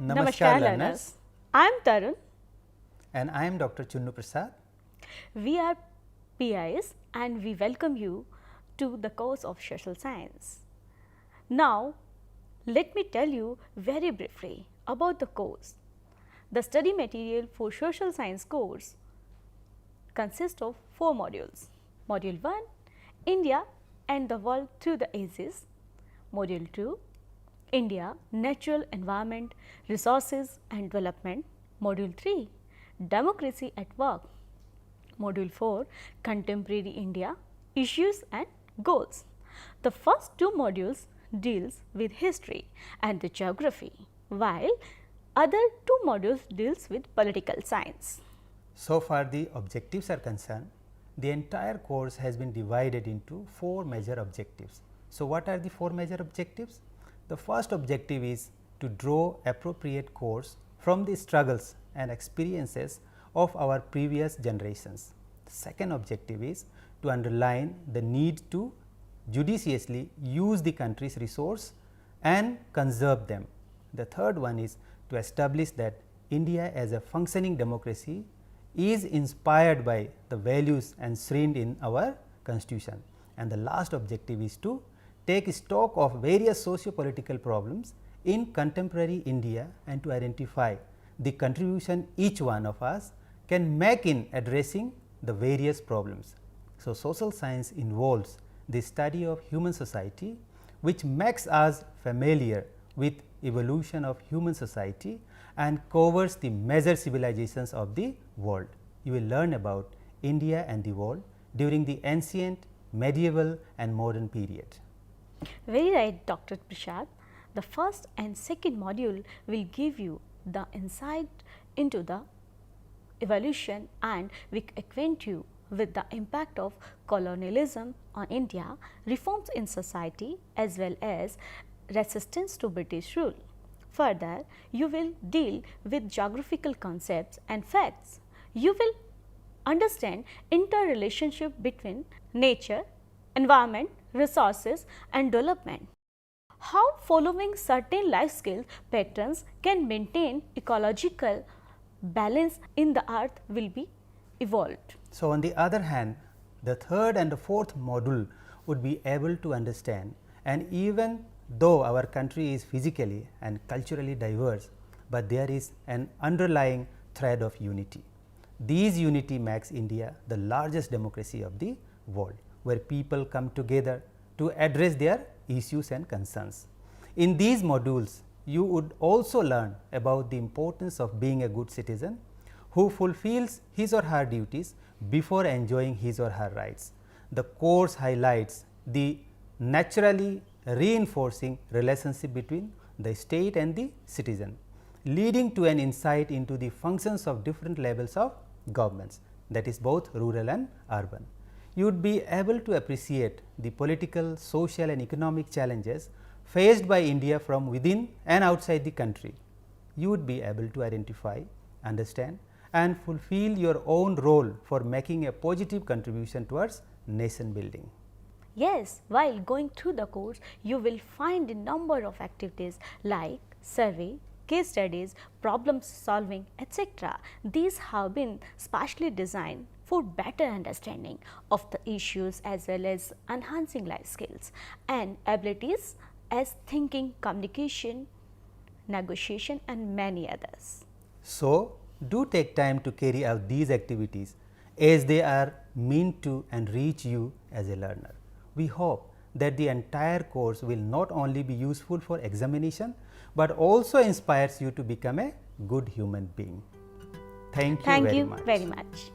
Namaskar learners. I am Tarun. And I am Dr. Chunnu Prasad. We are PIs and we welcome you to the course of social science. Now, let me tell you very briefly about the course. The study material for social science course consists of 4 modules. Module 1, India and the world through the ages. Module 2, India, natural environment, resources and development. Module 3, democracy at work. Module 4, contemporary India, issues and goals. The first 2 modules deals with history and the geography, while other 2 modules deals with political science. So far the objectives are concerned, the entire course has been divided into 4 major objectives. So what are the 4 major objectives? The first objective is to draw appropriate course from the struggles and experiences of our previous generations. The second objective is to underline the need to judiciously use the country's resource and conserve them. The third one is to establish that India as a functioning democracy is inspired by the values enshrined in our constitution. And the last objective is to take stock of various socio-political problems in contemporary India and to identify the contribution each one of us can make in addressing the various problems. So, social science involves the study of human society, which makes us familiar with evolution of human society and covers the major civilizations of the world. You will learn about India and the world during the ancient, medieval and modern period. Very right, Dr. Prasad. The first and second module will give you the insight into the evolution and we acquaint you with the impact of colonialism on India, reforms in society as well as resistance to British rule. Further, you will deal with geographical concepts and facts. You will understand interrelationship between nature, environment, resources and development. How following certain life skill patterns can maintain ecological balance in the earth will be evolved. So, on the other hand, the third and the fourth module would be able to understand, and even though our country is physically and culturally diverse, but there is an underlying thread of unity. These unity makes India the largest democracy of the world, where people come together to address their issues and concerns. In these modules, you would also learn about the importance of being a good citizen who fulfills his or her duties before enjoying his or her rights. The course highlights the naturally reinforcing relationship between the state and the citizen, leading to an insight into the functions of different levels of governments, that is both rural and urban. You would be able to appreciate the political, social and economic challenges faced by India from within and outside the country. You would be able to identify, understand and fulfill your own role for making a positive contribution towards nation building. Yes, while going through the course, you will find a number of activities like survey, case studies, problem solving, etc. These have been specially designed for better understanding of the issues as well as enhancing life skills and abilities as thinking, communication, negotiation and many others. So, do take time to carry out these activities as they are meant to enrich you as a learner. We hope that the entire course will not only be useful for examination, but also inspires you to become a good human being. Thank you very much. Very much.